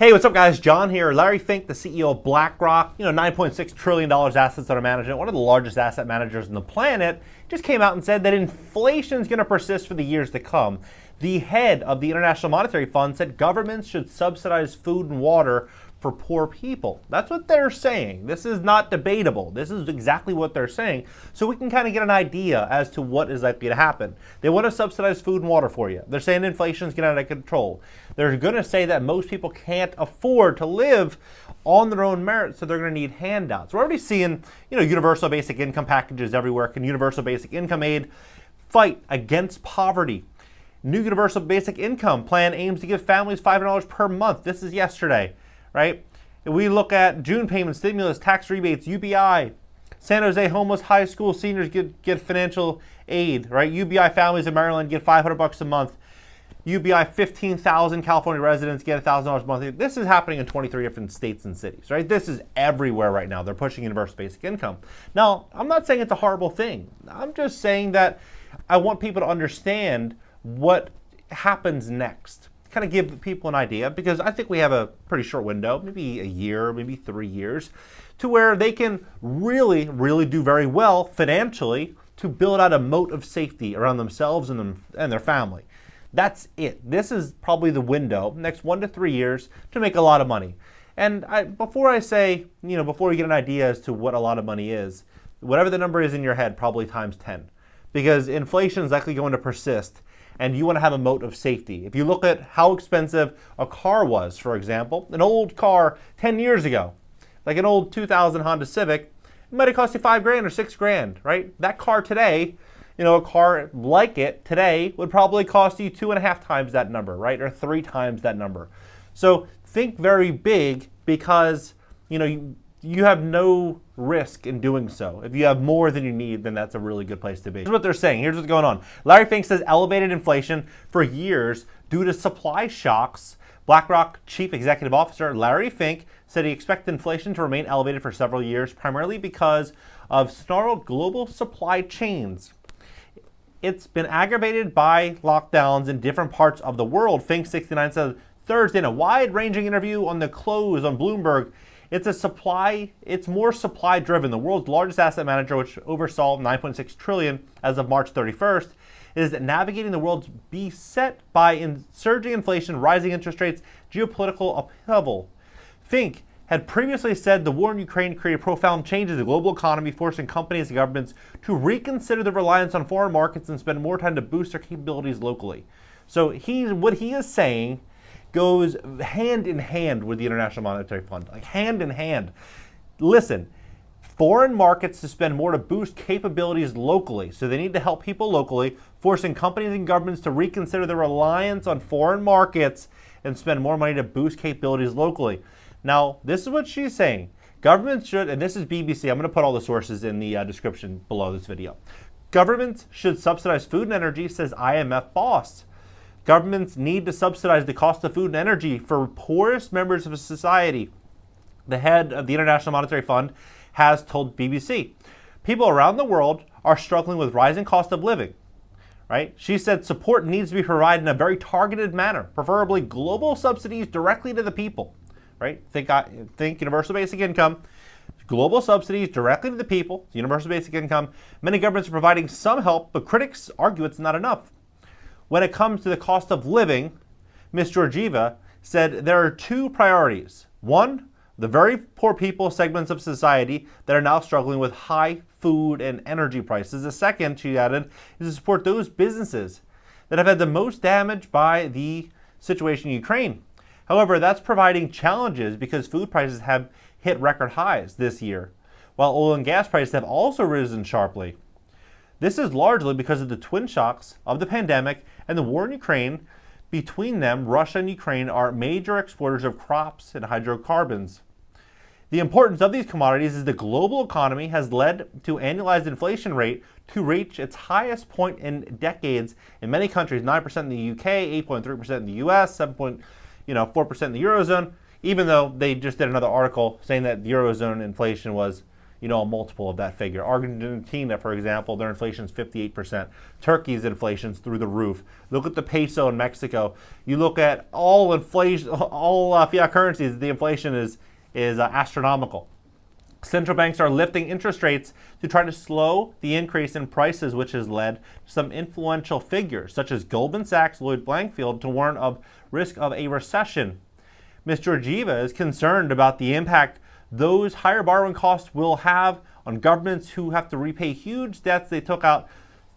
Hey, what's up guys? John here. Larry Fink, the CEO of BlackRock, $9.6 trillion assets under management, one of the largest asset managers on the planet, just came out and said that inflation is going to persist for the years to come. The head of the International Monetary Fund said governments should subsidize food and water for poor people. That's what they're saying. This is not debatable. This is exactly what they're saying. So we can kind of get an idea as to what is likely to happen. They want to subsidize food and water for you. They're saying inflation is getting out of control. They're going to say that most people can't afford to live on their own merit, so they're going to need handouts. We're already seeing, universal basic income packages everywhere. Can universal basic income aid fight against poverty? New universal basic income plan aims to give families $500 per month. This is yesterday, right? If we look at June payments, stimulus, tax rebates, UBI, San Jose homeless high school seniors get financial aid, right? UBI families in Maryland get $500 a month. UBI 15,000 California residents get $1,000 a month. This is happening in 23 different states and cities, right? This is everywhere right now. They're pushing universal basic income. Now, I'm not saying it's a horrible thing. I'm just saying that I want people to understand what happens next. Kind of give people an idea, because I think we have a pretty short window, maybe a year, maybe 3 years, to where they can really, really do very well financially to build out a moat of safety around themselves and their family. That's it. This is probably the window, next 1 to 3 years, to make a lot of money. And before I say, before you get an idea as to what a lot of money is, whatever the number is in your head, probably times 10. Because inflation is likely going to persist, and you want to have a moat of safety. If you look at how expensive a car was, for example, an old car 10 years ago, like an old 2000 Honda Civic, it might have cost you $5,000 or $6,000, right? That car today, a car like it today would probably cost you 2.5 times that number, right? Or 3 times that number. So think very big, because, you have no risk in doing so. If you have more than you need, then that's a really good place to be. Here's what they're saying. Here's what's going on. Larry Fink says elevated inflation for years due to supply shocks. BlackRock Chief Executive Officer Larry Fink said he expects inflation to remain elevated for several years, primarily because of snarled global supply chains. It's been aggravated by lockdowns in different parts of the world, Fink 69 said Thursday in a wide-ranging interview on The Close on Bloomberg. It's more supply driven. The world's largest asset manager, which oversaw $9.6 trillion as of March 31st, is navigating the world's beset by surging inflation, rising interest rates, geopolitical upheaval. Fink had previously said the war in Ukraine created profound changes in the global economy, forcing companies and governments to reconsider their reliance on foreign markets and spend more time to boost their capabilities locally. So what he is saying goes hand in hand with the International Monetary Fund, like hand in hand. Listen, foreign markets to spend more to boost capabilities locally. So they need to help people locally, forcing companies and governments to reconsider their reliance on foreign markets and spend more money to boost capabilities locally. Now, this is what she's saying. Governments should, and this is BBC, I'm going to put all the sources in the description below this video. Governments should subsidize food and energy, says IMF boss. Governments need to subsidize the cost of food and energy for poorest members of society, the head of the International Monetary Fund has told BBC. People around the world are struggling with rising cost of living, right? She said support needs to be provided in a very targeted manner, preferably global subsidies directly to the people, right? Think universal basic income, global subsidies directly to the people, universal basic income. Many governments are providing some help, but critics argue it's not enough. When it comes to the cost of living, Ms. Georgieva said there are 2 priorities. One, the very poor people segments of society that are now struggling with high food and energy prices. The second, she added, is to support those businesses that have had the most damage by the situation in Ukraine. However, that's providing challenges because food prices have hit record highs this year, while oil and gas prices have also risen sharply. This is largely because of the twin shocks of the pandemic and the war in Ukraine. Between them, Russia and Ukraine are major exporters of crops and hydrocarbons. The importance of these commodities is the global economy has led to annualized inflation rate to reach its highest point in decades in many countries, 9% in the UK, 8.3% in the US, 7.4% in the Eurozone, even though they just did another article saying that the Eurozone inflation was a multiple of that figure. Argentina, for example, their inflation is 58%. Turkey's inflation is through the roof. Look at the peso in Mexico. You look at all inflation, all fiat currencies, the inflation is astronomical. Central banks are lifting interest rates to try to slow the increase in prices, which has led to some influential figures, such as Goldman Sachs, Lloyd Blankfein, to warn of risk of a recession. Ms. Georgieva is concerned about the impact those higher borrowing costs will have on governments who have to repay huge debts they took out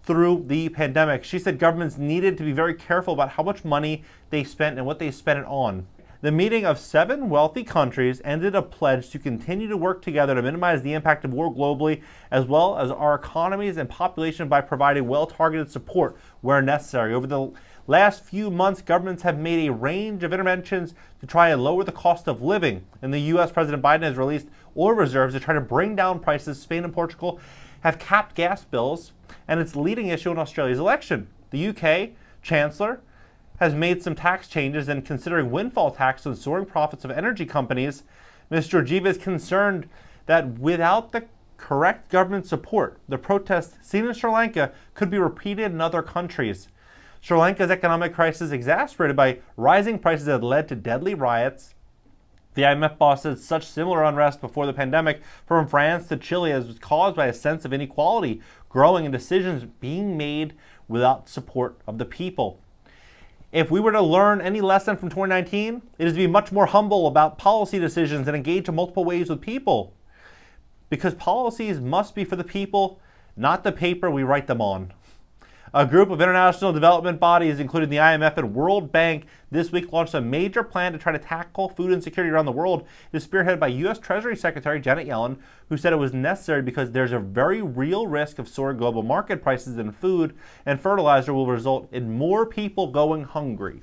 through the pandemic. She said governments needed to be very careful about how much money they spent and what they spent it on. The meeting of 7 wealthy countries ended a pledge to continue to work together to minimize the impact of war globally, as well as our economies and population, by providing well-targeted support where necessary. Over the last few months, governments have made a range of interventions to try and lower the cost of living. In the U.S., President Biden has released oil reserves to try to bring down prices. Spain and Portugal have capped gas bills, and it's a leading issue in Australia's election. The U.K. Chancellor has made some tax changes and considering windfall tax on soaring profits of energy companies. Ms. Georgieva is concerned that without the correct government support, the protests seen in Sri Lanka could be repeated in other countries. Sri Lanka's economic crisis, exacerbated by rising prices, had led to deadly riots. The IMF boss said such similar unrest before the pandemic from France to Chile was caused by a sense of inequality growing and decisions being made without support of the people. If we were to learn any lesson from 2019, it is to be much more humble about policy decisions and engage in multiple ways with people. Because policies must be for the people, not the paper we write them on. A group of international development bodies, including the IMF and World Bank, this week launched a major plan to try to tackle food insecurity around the world. It is spearheaded by U.S. Treasury Secretary Janet Yellen, who said it was necessary because there's a very real risk of soaring global market prices in food and fertilizer will result in more people going hungry.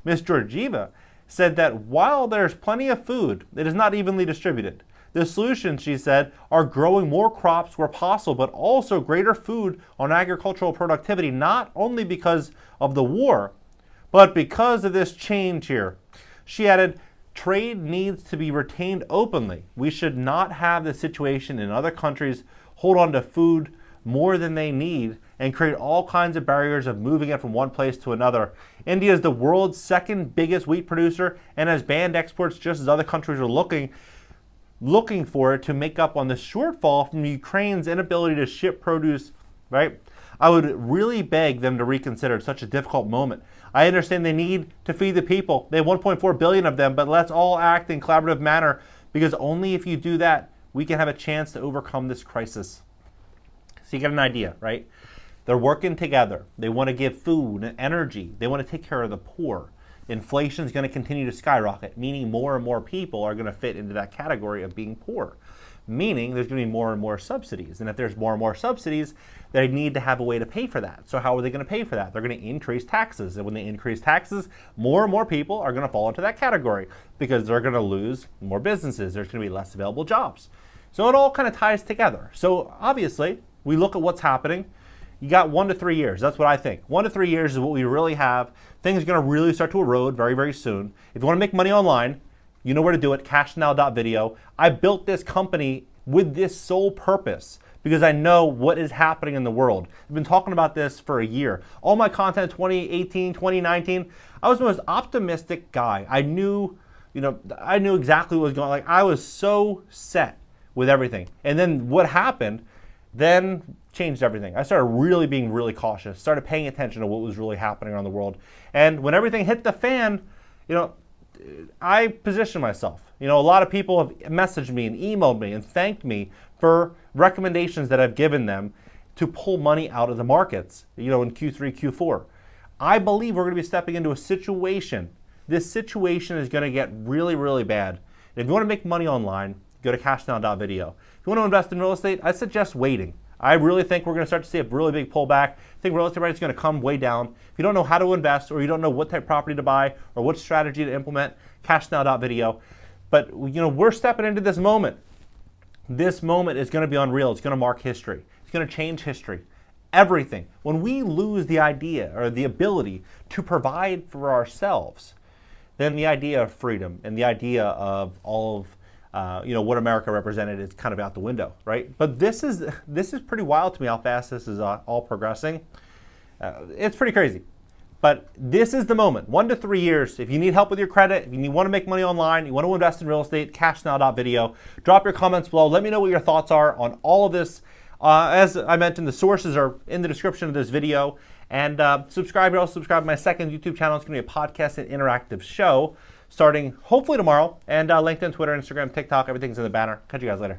Ms. Georgieva said that while there's plenty of food, it is not evenly distributed. The solutions, she said, are growing more crops where possible, but also greater food on agricultural productivity, not only because of the war, but because of this change here. She added, trade needs to be retained openly. We should not have the situation in other countries hold on to food more than they need and create all kinds of barriers of moving it from one place to another. India is the world's second biggest wheat producer and has banned exports just as other countries are looking for it to make up on the shortfall from Ukraine's inability to ship produce, right? I would really beg them to reconsider such a difficult moment. I understand they need to feed the people. They have 1.4 billion of them, but let's all act in collaborative manner because only if you do that, we can have a chance to overcome this crisis. So you get an idea, right? They're working together. They want to give food and energy. They want to take care of the poor. Inflation is going to continue to skyrocket, meaning more and more people are going to fit into that category of being poor, meaning there's going to be more and more subsidies. And if there's more and more subsidies, they need to have a way to pay for that. So how are they going to pay for that? They're going to increase taxes. And when they increase taxes, more and more people are going to fall into that category because they're going to lose more businesses. There's going to be less available jobs. So it all kind of ties together. So obviously, we look at what's happening. You got 1 to 3 years. That's what I think. 1 to 3 years is what we really have. Things are going to really start to erode very, very soon. If you want to make money online, you know where to do it, cashnow.video. I built this company with this sole purpose because I know what is happening in the world. I've been talking about this for a year. All my content 2018, 2019, I was the most optimistic guy. I knew exactly what was going on. Like I was so set with everything. And then what happened then changed everything. I started really being really cautious, started paying attention to what was really happening around the world. And when everything hit the fan, I positioned myself. A lot of people have messaged me and emailed me and thanked me for recommendations that I've given them to pull money out of the markets, in Q3, Q4. I believe we're going to be stepping into a situation. This situation is going to get really, really bad. If you want to make money online, go to cashnow.video. If you want to invest in real estate, I suggest waiting. I really think we're going to start to see a really big pullback. I think real estate rates are going to come way down. If you don't know how to invest or you don't know what type of property to buy or what strategy to implement, cashnow.video. But we're stepping into this moment. This moment is going to be unreal. It's going to mark history. It's going to change history. Everything. When we lose the idea or the ability to provide for ourselves, then the idea of freedom and the idea of all of what America represented is kind of out the window, right? But this is pretty wild to me how fast this is all progressing. It's pretty crazy. But this is the moment, 1 to 3 years. If you need help with your credit, if you want to make money online, you want to invest in real estate, cashnow.video. Drop your comments below. Let me know what your thoughts are on all of this. As I mentioned, the sources are in the description of this video. And subscribe. Also subscribe to my second YouTube channel. It's going to be a podcast and interactive show starting hopefully tomorrow. And LinkedIn, Twitter, Instagram, TikTok, everything's in the banner. Catch you guys later.